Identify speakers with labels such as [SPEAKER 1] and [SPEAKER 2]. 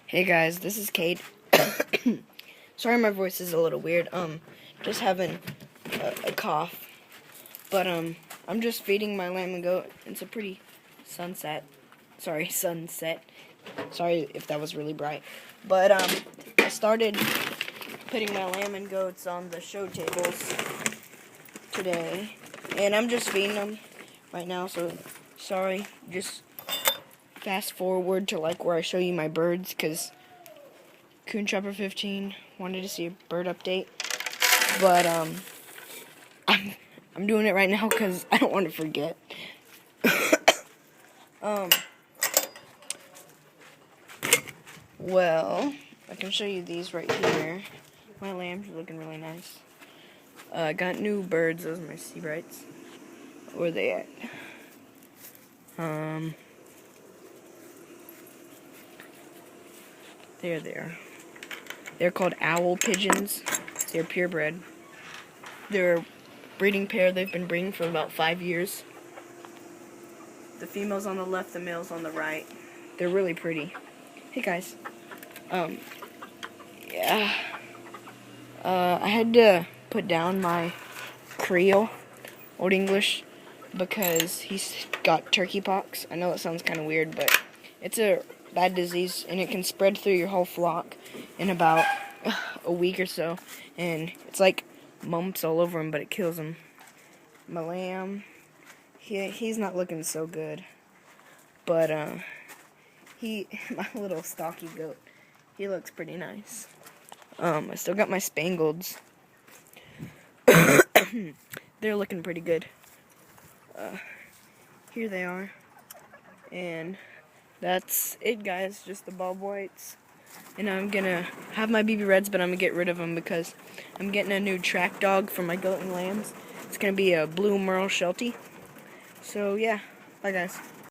[SPEAKER 1] Hey guys, this is Kate. Sorry my voice is a little weird. Just having a cough. But I'm just feeding my lamb and goat. It's a pretty sunset. Sorry if that was really bright. But I started putting my lamb and goats on the show tables today. And I'm just feeding them right now, so sorry. Just fast forward to like where I show you my birds, because coontrapper15 wanted to see a bird update, but I'm doing it right now because I don't want to forget. Well, I can show you these right here. My lambs are looking really nice. I got new birds. Those are my sea brights. Where are they at? There they are. They're called owl pigeons. They're purebred. They're a breeding pair. They've been breeding for about 5 years. The female's on the left, the male's on the right. They're really pretty. Hey guys. Yeah. I had to put down my Creole, Old English, because he's got turkey pox. I know it sounds kind of weird, but it's a bad disease, and it can spread through your whole flock in about a week or so. And it's like mumps all over him, but it kills him. My lamb, he's not looking so good. But, my little stocky goat, he looks pretty nice. I still got my Spangleds. They're looking pretty good. Here they are. And that's it, guys. Just the Bob Whites. And I'm gonna have my BB Reds, but I'm gonna get rid of them because I'm getting a new track dog for my goat and lambs. It's gonna be a blue Merle Sheltie. So, yeah. Bye, guys.